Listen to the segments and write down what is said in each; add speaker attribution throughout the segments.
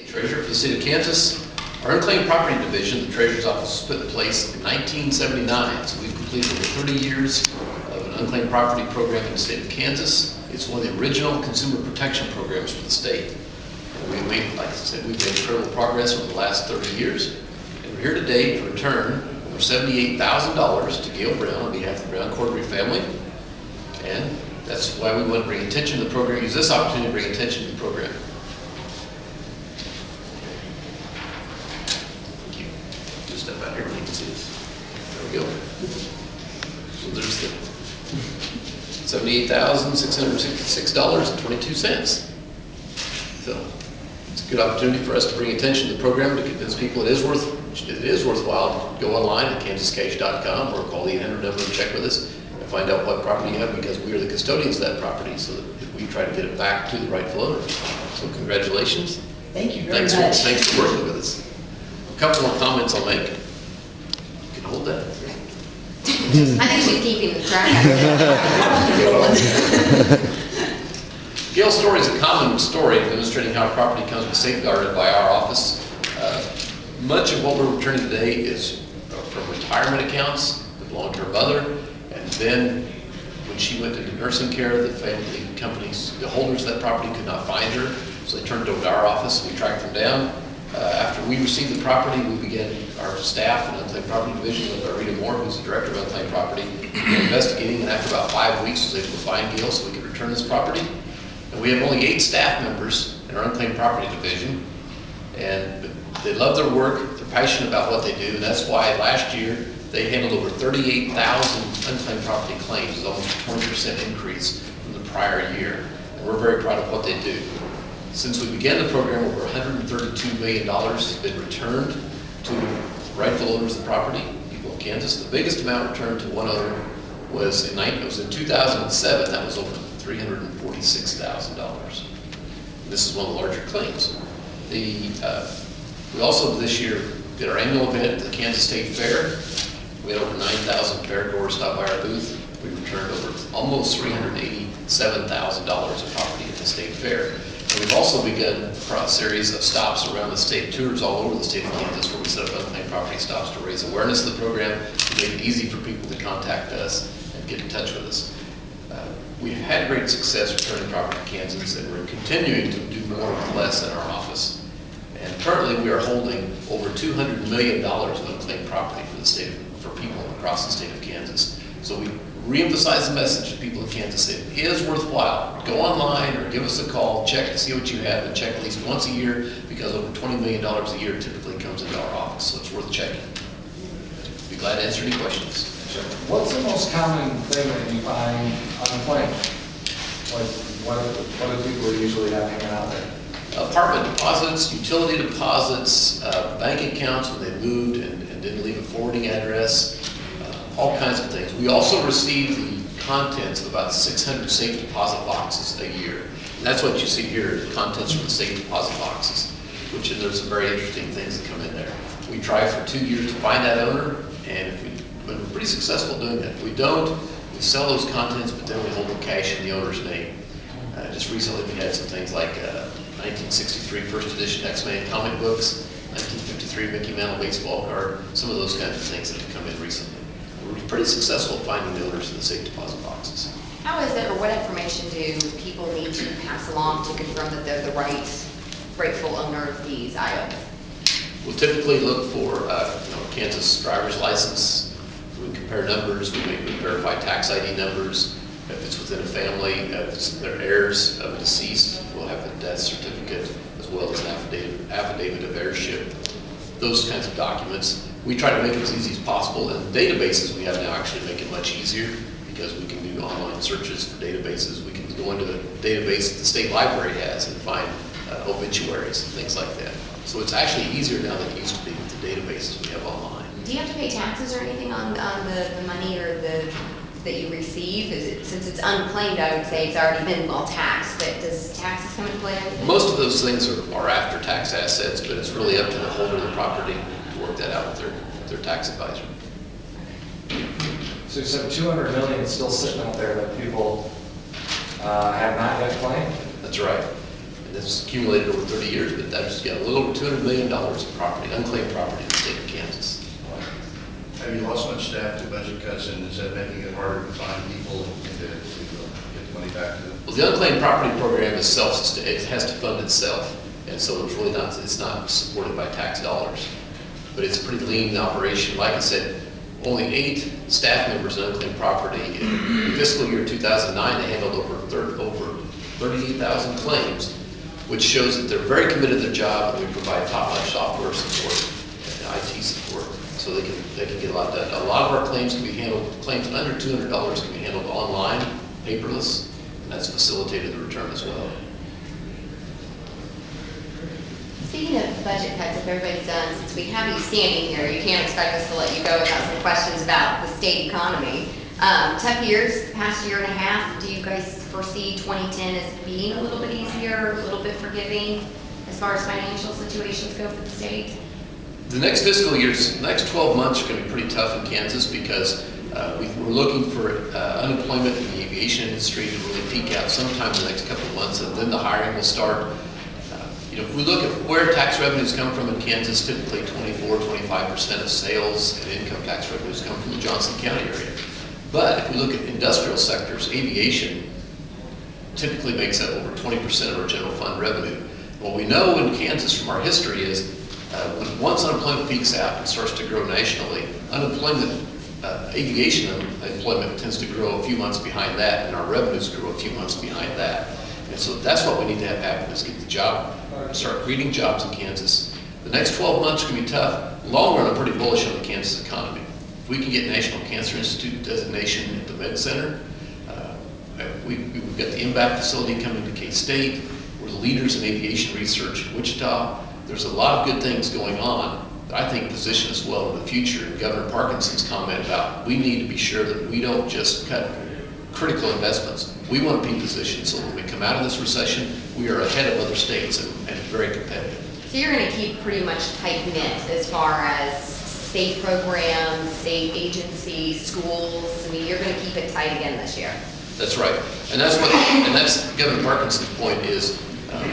Speaker 1: Treasurer for the state of Kansas. Our unclaimed property division, the Treasurer's Office, was put in place in 1979. So we've completed over 30 years of an unclaimed property program in the state of Kansas. It's one of the original consumer protection programs for the state. And we've made, like I said, we've made incredible progress over the last 30 years. And we're here today to return over $78,000 to Gail Brown on behalf of the Brown Cordery family. And that's why we want to bring attention to the program, use this opportunity to bring attention to the program. Just step out here and you can see this. There we go. So there's the $78,666.22. So it's a good opportunity for us to bring attention to the program, to convince people it is worthwhile to go online at kansascash.com or call the 800 number and check with us and find out what property you have, because we are the custodians of that property, so that we try to get it back to the rightful owner. So congratulations.
Speaker 2: Thank you very much.
Speaker 1: Thanks for working with us. A couple more comments I'll make. You can hold that.
Speaker 3: I think she's keeping the track of it.
Speaker 1: Gail's story is a common story demonstrating how property comes to be safeguarded by our office. Much of what we're returning today is from retirement accounts that belong to her mother, and then when she went into nursing care, the family companies, the holders of that property could not find her, so they turned it over to our office. We tracked them down. After we received the property, we began our staff in the Unclaimed Property Division with Rita Moore, who's the director of Unclaimed Property, investigating, and after about 5 weeks was able to find Gail so we could return this property. And we have only 8 staff members in our Unclaimed Property Division, and they love their work, they're passionate about what they do, and that's why last year they handled over 38,000 unclaimed property claims. It's almost a 20% increase from the prior year, and we're very proud of what they do. Since we began the program, over $132 million has been returned to rightful owners of the property, people of Kansas. The biggest amount returned to one owner was in 2007. That was over $346,000. This is one of the larger claims. We also this year did our annual event at the Kansas State Fair. We had over 9,000 fairgoers stop by our booth. We returned over almost $387,000 of property at the State Fair. And we've also begun a series of stops around the state, tours all over the state of Kansas, where we set up unclaimed property stops to raise awareness of the program, to make it easy for people to contact us and get in touch with us. We've had great success returning property to Kansas, and we're continuing to do more with less in our office. And currently we are holding over $200 million of unclaimed property for the state, for people across the state of Kansas. So we reemphasize the message to people in Kansas that it is worthwhile. Go online or give us a call, check to see what you have, and check at least once a year, because over $20 million a year typically comes into our office, so it's worth checking. Be glad to answer any questions.
Speaker 4: Sure. What's the most common thing that you find unclaimed? Like, what do people usually have hanging out there?
Speaker 1: Apartment deposits, utility deposits, bank accounts when they moved and didn't leave a forwarding address, all kinds of things. We also receive the contents of about 600 safe deposit boxes a year. And that's what you see here, the contents from the safe deposit boxes, which there's some very interesting things that come in there. We try for 2 years to find that owner, and we're pretty successful doing that. If we don't, we sell those contents, but then we hold the cash in the owner's name. Just recently we had some things like 1963 first edition X-Men comic books, 1953 Mickey Mantle baseball card, some of those kinds of things that have come in recently. We're pretty successful at finding the owners in the safe deposit boxes.
Speaker 3: How is it, or what information do people need to pass along to confirm that they're the rightful owner of these items?
Speaker 1: We'll typically look for Kansas driver's license. We compare numbers. We verify tax ID numbers. If it's within a family, if they're heirs of a deceased, we'll have a death certificate as well as an affidavit of heirship. Those kinds of documents. We try to make it as easy as possible, and the databases we have now actually make it much easier, because we can do online searches for databases. We can go into the database that the state library has and find obituaries and things like that. So it's actually easier now than it used to be with the databases we have online.
Speaker 3: Do you have to pay taxes or anything on the money or that you receive? Since it's unclaimed, I would say it's already been well taxed, but does taxes come into play?
Speaker 1: Most of those things are after tax assets, but it's really up to the holder of the property to work that out with their tax advisor.
Speaker 4: So you said 200 million is still sitting out there that people have not yet claimed?
Speaker 1: That's right. And this is accumulated over 30 years, but that's got a little over $200 million of property, unclaimed property in the state of Kansas.
Speaker 2: Have you lost much staff to budget cuts, and is that making it harder to find people and to get the money back to them?
Speaker 1: Well, the unclaimed property program itself, it has to fund itself, and so it's really not, it's not supported by tax dollars. But it's a pretty lean operation. Like I said, only 8 staff members in unclaimed property. In fiscal year 2009, they handled over 38,000 claims, which shows that they're very committed to their job, and we provide top-notch software support and IT support, so they can get a lot done. A lot of our claims can be handled, claims under $200 can be handled online, paperless, and that's facilitated the return as well.
Speaker 3: Speaking of budget cuts, if everybody's done, since we have you standing here, you can't expect us to let you go without some questions about the state economy. Tough years, past year and a half. Do you guys foresee 2010 as being a little bit easier, a little bit forgiving as far as financial situations go for the state?
Speaker 1: The next fiscal year's, next 12 months are going to be pretty tough in Kansas because we're looking for unemployment in the aviation industry to really peak out sometime in the next couple of months, and then the hiring will start. If we look at where tax revenues come from in Kansas, typically 24–25% of sales and income tax revenues come from the Johnson County area. But if we look at industrial sectors, aviation typically makes up over 20% of our general fund revenue. What we know in Kansas from our history is once unemployment peaks out and starts to grow nationally, aviation employment tends to grow a few months behind that, and our revenues grow a few months behind that. And so that's what we need to have happen, is get the job, start creating jobs in Kansas. The next 12 months are going to be tough. Long run, I'm pretty bullish on the Kansas economy. If we can get National Cancer Institute designation at the Med Center, we've got the MBAP facility coming to K-State. We're the leaders in aviation research in Wichita. There's a lot of good things going on that I think position us well in the future. And Governor Parkinson's comment about we need to be sure that we don't just cut critical investments. We want to be positioned so when we come out of this recession, we are ahead of other states and very competitive.
Speaker 3: So you're going to keep pretty much tight-knit as far as state programs, state agencies, schools. I mean, you're going to keep it tight again this year.
Speaker 1: That's right, and that's Governor Parkinson's point is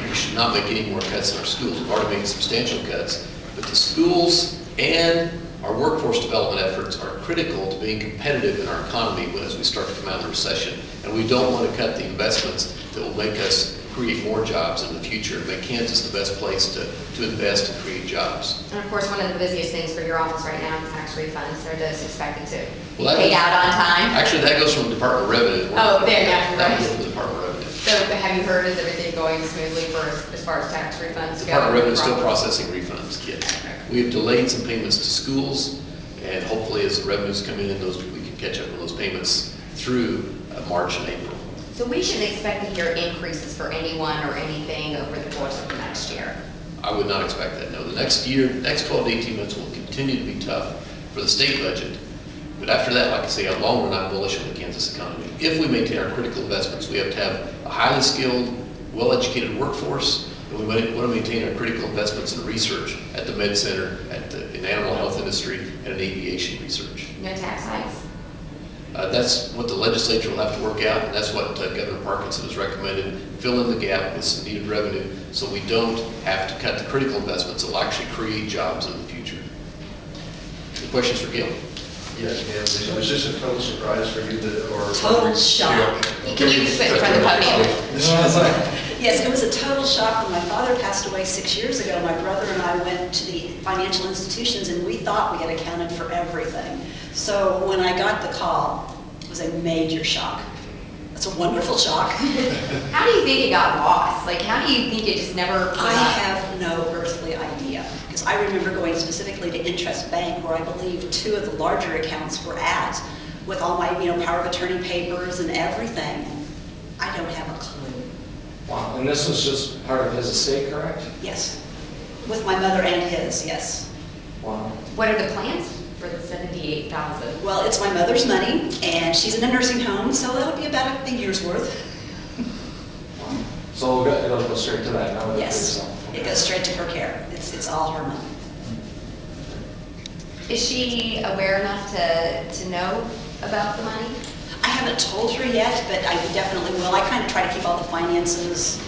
Speaker 1: we should not make any more cuts in our schools. We've already made substantial cuts, but the schools and our workforce development efforts are critical to being competitive in our economy as we start to come out of the recession. And we don't want to cut the investments that will make us create more jobs in the future and make Kansas the best place to invest and create jobs.
Speaker 3: And of course, one of the busiest things for your office right now is tax refunds. They're just expected to
Speaker 1: Well,
Speaker 3: pay out on time.
Speaker 1: Actually, that goes from the Department of Revenue.
Speaker 3: Oh, there, yeah, you're
Speaker 1: That
Speaker 3: right.
Speaker 1: goes from the Department of Revenue.
Speaker 3: So have you heard, is everything going smoothly as far as tax refunds
Speaker 1: The
Speaker 3: go?
Speaker 1: Department of Revenue is still processing refunds, yes. We have delayed some payments to schools, and hopefully as the revenues come in, we can catch up on those payments through March and April.
Speaker 3: So we shouldn't expect to hear increases for anyone or anything over the course of the next year.
Speaker 1: I would not expect that, no. The next year, next 12 to 18 months will continue to be tough for the state budget. But after that, like I say, I'm long run, I'm bullish on the Kansas economy. If we maintain our critical investments, we have to have a highly skilled, well-educated workforce, and we want to maintain our critical investments in research at the Med Center, in the animal health industry, and in aviation research.
Speaker 3: No tax hikes?
Speaker 1: That's what the legislature will have to work out, and that's what Governor Parkinson has recommended, fill in the gap with some needed revenue so we don't have to cut the critical investments that will actually create jobs in the future. Any questions for Gail?
Speaker 2: Yes, ma'am. Was this a total surprise for you or?
Speaker 5: Total shock.
Speaker 3: Can you sit in front of the podium?
Speaker 5: Yes, it was a total shock when my father passed away 6 years ago. My brother and I went to the financial institutions and we thought we had accounted for everything. So when I got the call, it was a major shock. It's a wonderful shock.
Speaker 3: How do you think it got lost? Like, how do you think it just never came
Speaker 5: I
Speaker 3: up?
Speaker 5: have no earthly idea. Because I remember going specifically to Interest Bank where I believe 2 of the larger accounts were at with all my, power of attorney papers and everything. I don't have a clue.
Speaker 4: Wow, and this was just part of his estate, correct?
Speaker 5: Yes. With my mother and his, yes.
Speaker 4: Wow.
Speaker 3: What are the plans for the $78,000?
Speaker 5: Well, it's my mother's money, and she's in a nursing home, so that'll be about a year's worth.
Speaker 4: Wow. So it'll go straight to that now?
Speaker 5: Yes, it goes straight to her care. It's all her money.
Speaker 3: Is she aware enough to know about the money?
Speaker 5: I haven't told her yet, but I definitely will. I kind of try to keep all the finances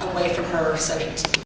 Speaker 5: away from her, so